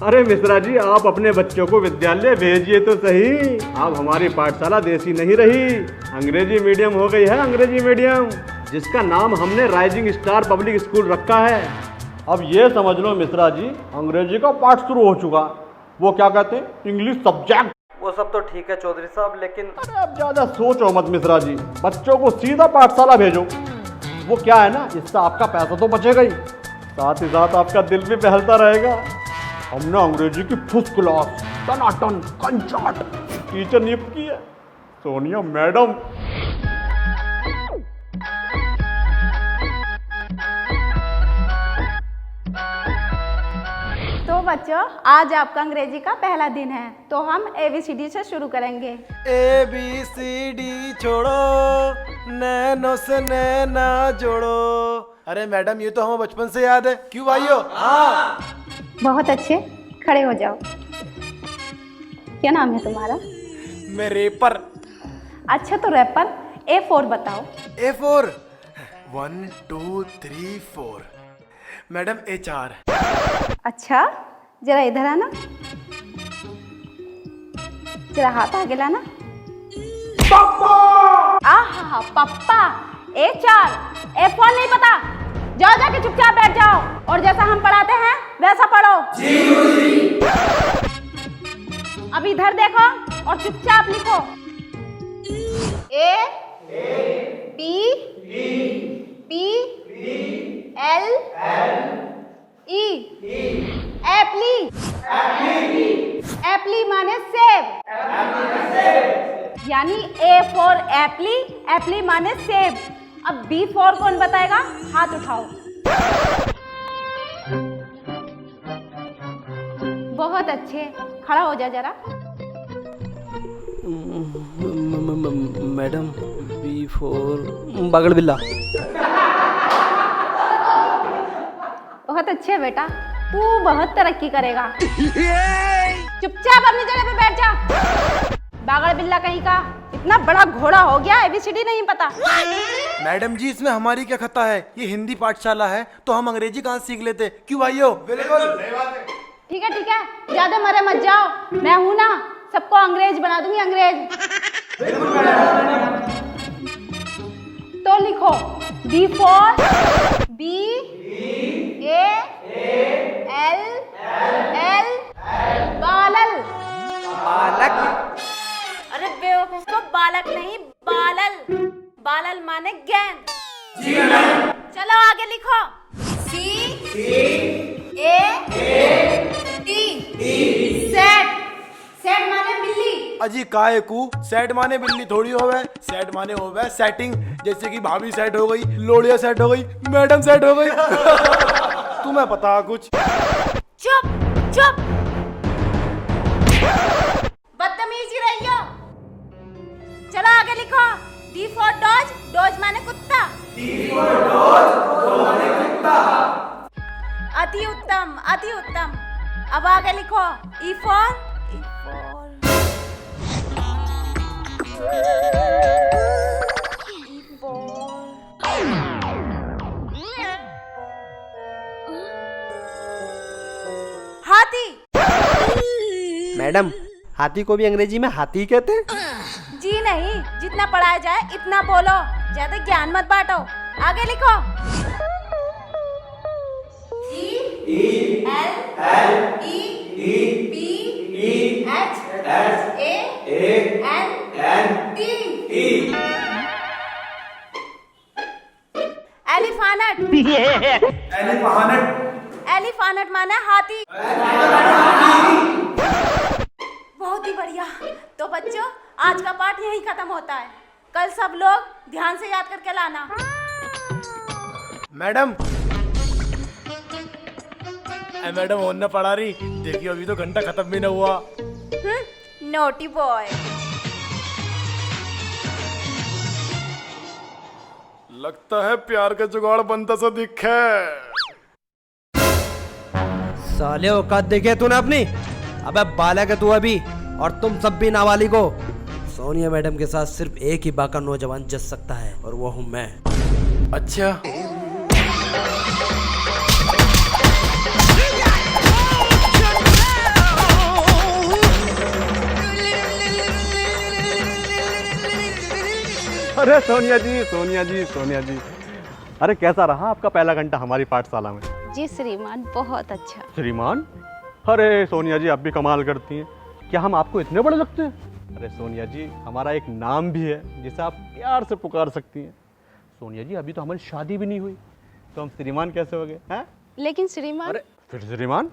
अरे मिश्रा जी, आप अपने बच्चों को विद्यालय भेजिए तो सही। अब हमारी पाठशाला देसी नहीं रही, अंग्रेजी मीडियम हो गई है। अंग्रेजी मीडियम जिसका नाम हमने राइजिंग स्टार पब्लिक स्कूल रखा है। अब ये समझ लो मिश्रा जी, अंग्रेजी का पाठ शुरू हो चुका। वो क्या कहते हैं, इंग्लिश सब्जेक्ट। वो सब तो ठीक है चौधरी साहब, लेकिन अरे अब ज्यादा सोचो मत मिश्रा जी, बच्चों को सीधा पाठशाला भेजो। वो क्या है ना, इससे आपका पैसा तो बचेगा ही, साथ ही साथ आपका दिल भी बहलता रहेगा। हमने अंग्रेजी की फर्स्ट क्लास टनाटन कंचाट टीचर नियुक्त की है, सोनिया मैडम। तो बच्चों, आज आपका अंग्रेजी का पहला दिन है, तो हम ABCD से शुरू करेंगे। ABCD छोड़ो, नैनो से नैना जोड़ो। अरे मैडम, ये तो हमें बचपन से याद है, क्यों भाइयों? हाँ। बहुत अच्छे, खड़े हो जाओ। क्या नाम है तुम्हारा? मैं रेपर। अच्छा, तो रैपर A4 बताओ। A4 1 2 3 4। Madam A4। अच्छा, जरा इधर आना, जरा हाथ आगे लाना। आहा, पप्पा। A4 A4 नहीं पता? जाओ, जाके चुपचाप बैठ जाओ और जैसा हम पढ़ाते हैं वैसा पढ़ो। जी। अब इधर देखो और चुपचाप लिखो। A P P L E apply. Apply माने सेब, यानी A फॉर एप्ली, एप्ली माने सेब। अब B फॉर कौन बताएगा? हाथ उठाओ। बहुत अच्छे, खड़ा हो जा जरा। मैडम B4 बागड़ बिल्ला। बहुत अच्छे बेटा, तू बहुत तरक्की करेगा। चुपचाप अपनी जगह पे बैठ जा। बागड़ बिल्ला कहीं का, इतना बड़ा घोड़ा हो गया, ABCD नहीं पता। मैडम जी, इसमें हमारी क्या खता है? ये हिंदी पाठशाला है, तो हम अंग्रेजी कहाँ सीख लेते? क्यों भाइयों? बिल्कुल। ठीक है ठीक है, ज्यादा मरे मत जाओ, मैं हूं ना, सबको अंग्रेज बना दूंगी, अंग्रेज। तो लिखो B for B A L L बालल। बालक। अरे बेवकूफ, को बालक नहीं, बालल। बालल माने गेंद। चलो आगे लिखो। C A T set. Set माने बिल्ली। अजी काय कू, सेट माने बिल्ली थोड़ी होवे, सेट माने होवे सेटिंग। जैसे कि भाभी सेट हो गई, लोड़िया सेट हो गई, मैडम सेट हो गई। तुम्हें पता कुछ? चुप चुप, बदतमीजी रही हो। चलो आगे लिखो। D for Dodge. डॉज माने कुत्ता। D फॉर डॉज, डॉज माने कुत्ता। अति उत्तम, अति उत्तम। अब आगे लिखो E फॉर हाथी। मैडम, हाथी को भी अंग्रेजी में हाथी कहते हैं? जी नहीं, जितना पढ़ाया जाए इतना बोलो, ज्यादा ज्ञान मत बांटो। आगे लिखो। E L E P H A N T। Elephant. Elephant माने हाथी। बहुत ही बढ़िया। तो बच्चों, आज का पाठ यहीं खत्म होता है। कल सब लोग ध्यान से याद करके लाना। मैडम मैडम और न पढ़ा रही, देखियो अभी तो घंटा खत्म भी न हुआ। Naughty boy. लगता है प्यार का जुगाड़ बनता सा दिखे। साले औकात देखे तूने अपनी? अबे बालक है तू अभी, और तुम सब भी नाबालिग हो। सोनिया मैडम के साथ सिर्फ एक ही बाका नौजवान जच सकता है, और वो हूँ मैं। अच्छा, अरे सोनिया जी, सोनिया जी, सोनिया जी, अरे कैसा रहा आपका पहला घंटा हमारी पाठशाला में? जी श्रीमान, बहुत अच्छा। श्रीमान? अरे सोनिया जी, आप भी कमाल करती हैं। क्या हम आपको इतने बड़े लगते हैं? अरे सोनिया जी, हमारा एक नाम भी है जिसे आप प्यार से पुकार सकती हैं। सोनिया जी, अभी तो हमारी शादी भी नहीं हुई, तो हम श्रीमान कैसे हो गए हैं? लेकिन श्रीमान। अरे फिर श्रीमान?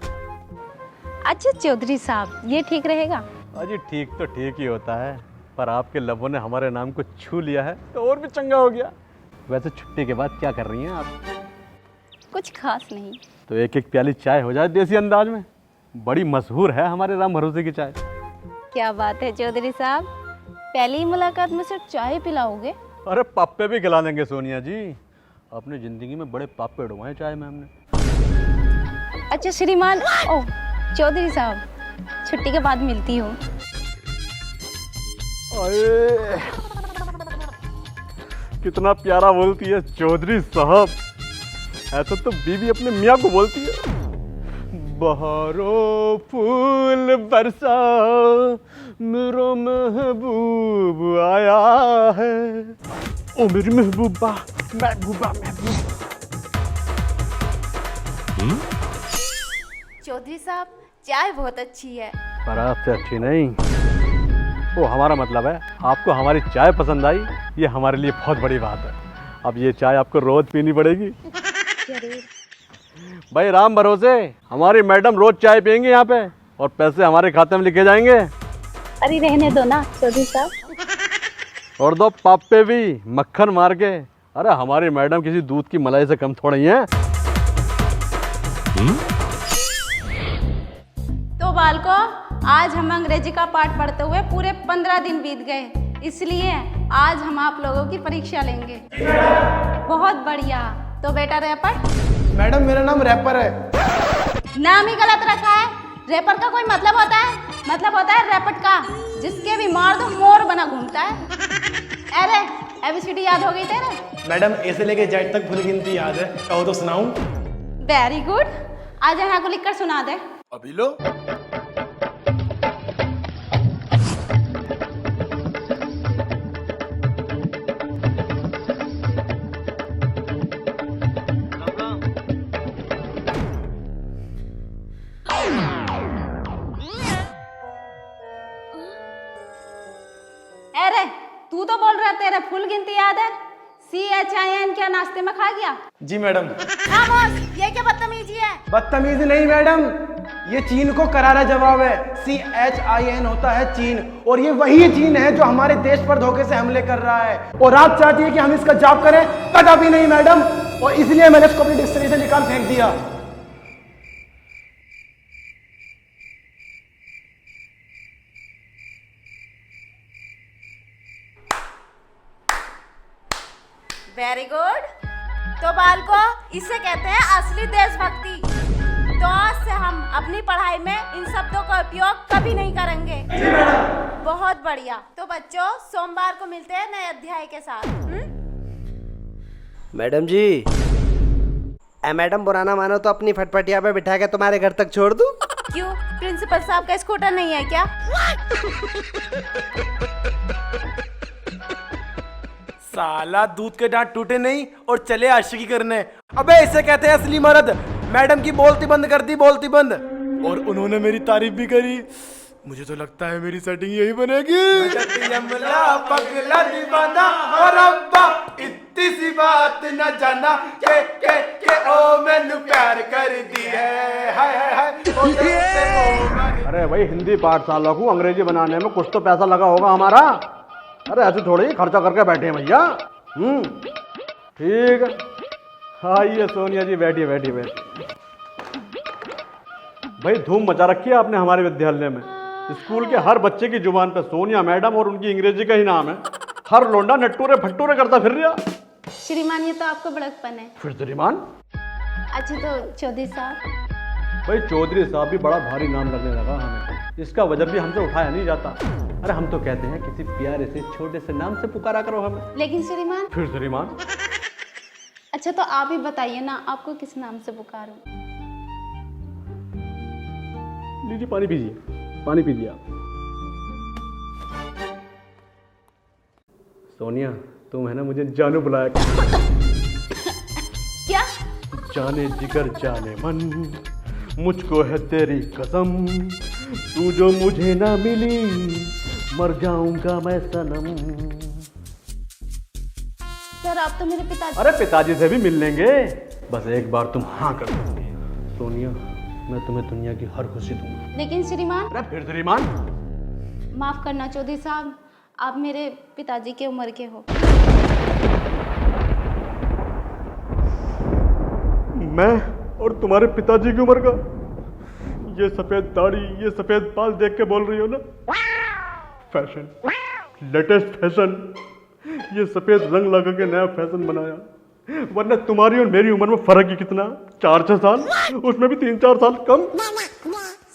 अच्छा चौधरी साहब, ये ठीक रहेगा? अजी ठीक तो ठीक ही होता है, पर आपके लबों ने हमारे नाम को छू लिया है तो और भी चंगा हो गया। वैसे छुट्टी के बाद क्या कर रही हैं आप? कुछ खास नहीं। तो एक एक प्याली चाय हो जाए देसी अंदाज में। बड़ी मशहूर है हमारे राम भरोसे की चाय। क्या बात है चौधरी साहब, पहली मुलाकात में सिर्फ चाय पिलाओगे? अरे पापे भी खिला देंगे सोनिया जी, अपनी जिंदगी में बड़े पापे उड़वाए चाय में हमने। अच्छा श्रीमान, ओ चौधरी साहब, छुट्टी के बाद मिलती हूँ। अरे कितना प्यारा बोलती है चौधरी साहब, ऐसा तो बीवी अपने मियाँ को बोलती है। बहारो फूल बरसा, मेरा महबूब आया है। ओ मेरी महबूबा, महबूबा, महबूबा। चौधरी साहब, चाय बहुत अच्छी है। पर आपसे अच्छी नहीं। वो हमारा मतलब है आपको हमारी चाय पसंद आई, ये हमारे लिए बहुत बड़ी बात है। अब ये चाय आपको रोज पीनी पड़ेगी। भाई राम भरोसे, हमारी मैडम रोज चाय पियेंगे यहाँ पे और पैसे हमारे खाते में लिखे जाएंगे। अरे रहने दो ना चौधरी साहब। और दो पापे भी मक्खन मार के। अरे हमारी मैडम किसी दूध की मलाई से कम थोड़ी है। तो बालको, आज हम अंग्रेजी का पाठ पढ़ते हुए पूरे 15 दिन बीत गए, इसलिए आज हम आप लोगों की परीक्षा लेंगे। बहुत बढ़िया। तो बेटा रैपर? मैडम मेरा नाम रैपर है। नाम ही गलत रखा है। रैपर का कोई मतलब होता है? मतलब होता है रैपट का, जिसके भी मार दो मोर बना घूमता है। अरे ABCD याद हो गई तेरे? मैडम ए से लेके जेड तक फुल गिनती याद है, कहो तो सुनाऊं? वेरी गुड, आज यहाँ को लिखकर सुना दे। अभी लो। अरे तू तो बोल रहा तेरे फुल गिनती याद है। CHIN क्या नाश्ते में खा गया? जी मैडम। खामोश, ये क्या बदतमीजी है? बदतमीजी नहीं मैडम, ये चीन को करारा जवाब है। CHIN होता है चीन, और ये वही चीन है जो हमारे देश पर धोखे से हमले कर रहा है, और आप चाहती है कि हम इसका जवाब करें? कदापि नहीं मैडम, और इसलिए मैंने इसको अपनी डिक्शनरी से निकाल फेंक दिया। Very good. तो बालको, इसे कहते हैं असली देशभक्ति। तो आज से हम अपनी पढ़ाई में इन शब्दों का उपयोग कभी नहीं करेंगे। बहुत बढ़िया। तो बच्चों, सोमवार को मिलते हैं नए अध्याय के साथ। मैडम जी, मैडम बुरा ना मानो तो अपनी फटफटिया पे बिठा के तुम्हारे घर तक छोड़ दूं? क्यों, प्रिंसिपल साहब का स्कूटर नहीं है क्या? साला दूध के दांत टूटे नहीं और चले आशिकी करने। अबे इसे कहते हैं असली मर्द। मैडम की बोलती बंद कर दी, बोलती बंद। और उन्होंने मेरी तारीफ भी करी। मुझे तो लगता है मेरी सेटिंग यही बनेगी। पगला दीवाना और अब्बा इतनी सी बात न जाना के ओ मैंने प्यार कर दी है। हाय हाय हाय। अरे भाई, हिंदी पाठशाला को अंग्रेजी बनाने में कुछ तो पैसा लगा होगा हमारा। अरे ऐसे थोड़ी ही खर्चा करके बैठे हैं भैया। ठीक है, आइए सोनिया जी, बैठिए बैठिए बैठिए। भाई धूम मचा रखी है आपने हमारे विद्यालय में। स्कूल के हर बच्चे की जुबान पे सोनिया मैडम और उनकी अंग्रेजी का ही नाम है। हर लोंडा नट्टूरे फट्टूरे करता फिर रहा। श्रीमान, ये तो आपको बड़कपन है। फिर श्रीमान? अच्छा तो चौधरी साहब? भाई चौधरी साहब भी बड़ा भारी नाम लगने लगा हमें। इसका वजन भी हमसे उठाया नहीं जाता। अरे हम तो कहते हैं किसी प्यारे से छोटे से नाम से पुकारा करो हमें। लेकिन श्रीमान? फिर श्रीमान? अच्छा तो आप ही बताइए ना, आपको किस नाम से पुकारूं? लीजिए पानी पीजिए, पानी पीजिए आप। सोनिया, तुम है ना मुझे जानू बुलाया। क्या? जाने जिगर जाने मन, मुझको है तेरी कसम, तू जो मुझे ना मिली मर जाऊंगा मैं सनम। सर आप तो मेरे पिताजी। अरे पिताजी से भी मिल लेंगे, बस एक बार तुम हाँ कर दोगे सोनिया, मैं तुम्हें दुनिया की हर खुशी दूंगा। लेकिन श्रीमान। अरे फिर श्रीमान? माफ करना चौधरी साहब, आप मेरे पिताजी के उम्र के हो। मैं और तुम्हारे पिताजी की उम्र का? ये सफेद दाढ़ी, ये सफेद बाल देख के बोल रही हो ना? फैशन, लेटेस्ट फैशन, ये सफेद रंग लगा के नया फैशन बनाया, वरना तुम्हारी और मेरी उम्र में फर्क ही कितना, 4-6 साल, उसमें भी 3-4 साल कम।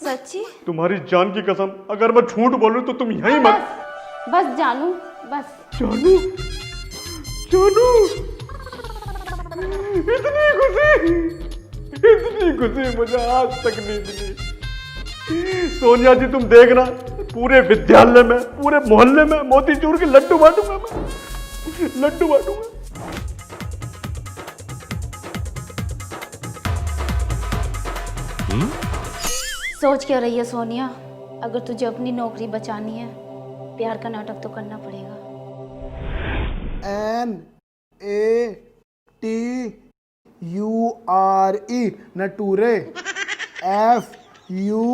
सच्ची? तुम्हारी जान की कसम, अगर मैं झूठ बोलूं तो तुम यहीं मत। बस जानू, बस जानू, जानू, इतनी खुशी मुझे आज तक नहीं मिली। सोनिया जी तुम देखना, पूरे विद्यालय में, पूरे मोहल्ले में मोतीचूर के लड्डू बांटूंगा मैं, लड्डू बांटूंगा। सोच क्या रही है सोनिया? अगर तुझे अपनी नौकरी बचानी है, प्यार का नाटक तो करना पड़ेगा। NATURE नटूरे, FUTURE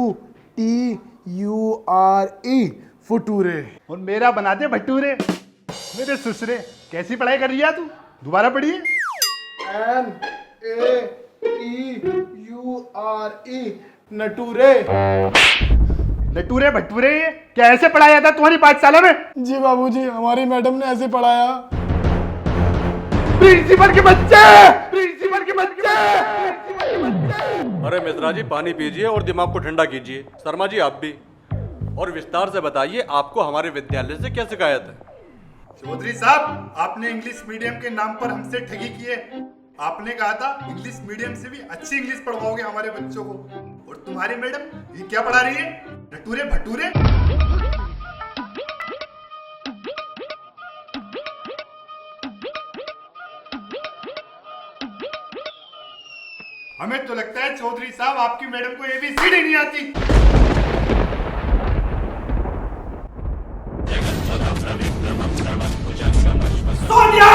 फुटूरे। और मेरा बना दे भटूरे। मेरे ससुरे, कैसी पढ़ाई कर रही है तू? दोबारा पढ़िए। NATURE नटूरे। नटूरे भटूरे क्या ऐसे पढ़ाया था तुम्हारी पाठशाला में? जी बाबूजी, हमारी मैडम ने ऐसे पढ़ाया। प्रिंसिपल के बच्चे, प्रिंसिपल के बच्चे। अरे मिश्रा जी पानी पीजिए और दिमाग को ठंडा कीजिए। शर्मा जी आप भी, और विस्तार से बताइए आपको हमारे विद्यालय से क्या शिकायत है? चौधरी साहब, आपने इंग्लिश मीडियम के नाम पर हमसे ठगी की है। आपने कहा था इंग्लिश मीडियम से भी अच्छी इंग्लिश पढ़वाओगे हमारे बच्चों को, और तुम्हारी मैडम ये क्या पढ़ा रही है? नटूरे भटूरे। हमें तो लगता है चौधरी साहब आपकी मैडम को ABCD नहीं आती। सोनिया!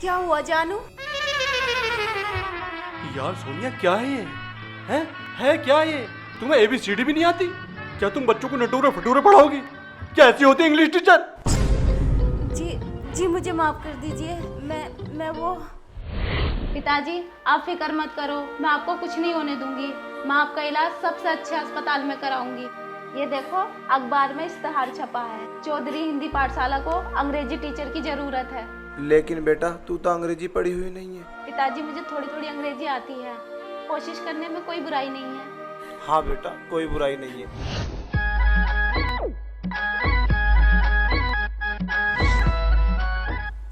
क्या हुआ जानू? यार सोनिया क्या है ये? है क्या ये? तुम्हें ABCD भी नहीं आती? क्या तुम बच्चों को नटूरे फटूरे पढ़ाओगी? क्या ऐसी होती है इंग्लिश टीचर? जी मुझे माफ कर दीजिए, मैं वो। पिताजी आप फिक्र मत करो, मैं आपको कुछ नहीं होने दूंगी। मैं आपका इलाज सबसे अच्छे अस्पताल में कराऊंगी। ये देखो अखबार में इश्तेहार छपा है, चौधरी हिंदी पाठशाला को अंग्रेजी टीचर की जरूरत है। लेकिन बेटा तू तो अंग्रेजी पढ़ी हुई नहीं है। पिताजी मुझे थोड़ी थोड़ी अंग्रेजी आती है, कोशिश करने में कोई बुराई नहीं है। हाँ बेटा, कोई बुराई नहीं है।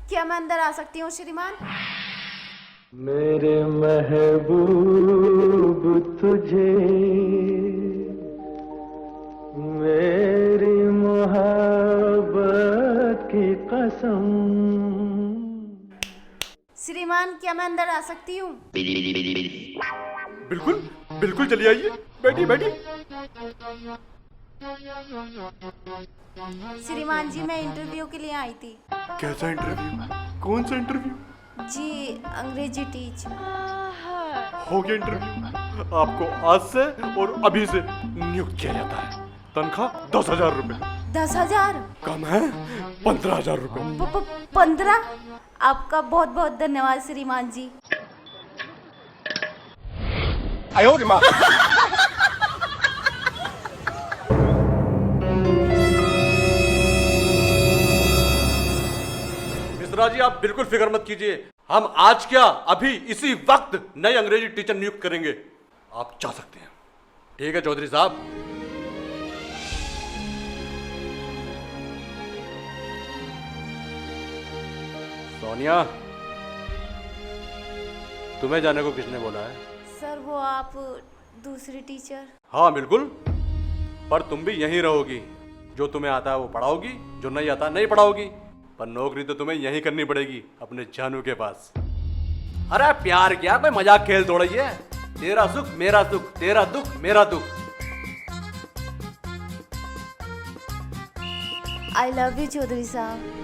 क्या मैं अंदर आ सकती हूँ श्रीमान? मेरे महबूब तुझे मेरी मोहब्बत की कसम। श्रीमान क्या मैं अंदर आ सकती हूँ? बिल्कुल बिल्कुल चलिए आइए, बैठिए बैठिए। श्रीमान जी मैं इंटरव्यू के लिए आई थी। कैसा इंटरव्यू? कौन सा इंटरव्यू? जी अंग्रेजी टीचर। हो गया इंटरव्यू, आपको आज से और अभी से नियुक्त किया जाता है। तनख्वाह 10,000 रुपए। 10,000? कम है 15,000 रुपए। 15? आपका बहुत बहुत धन्यवाद श्रीमान जी। मिश्रा जी आप बिल्कुल फिक्र मत कीजिए, हम आज क्या अभी इसी वक्त नए अंग्रेजी टीचर नियुक्त करेंगे। आप जा सकते हैं। ठीक है चौधरी साहब। सोनिया तुम्हें जाने को किसने बोला है? सर वो आप दूसरी टीचर। हाँ बिल्कुल, पर तुम भी यहीं रहोगी। जो तुम्हें आता है वो पढ़ाओगी, जो नहीं आता नहीं पढ़ाओगी, पर नौकरी तो तुम्हें यहीं करनी पड़ेगी अपने जानू के पास। अरे प्यार क्या, कोई मजाक खेल थोड़ा ही है। तेरा सुख मेरा सुख, तेरा दुख मेरा दुख। आई लव यू चौधरी साहब।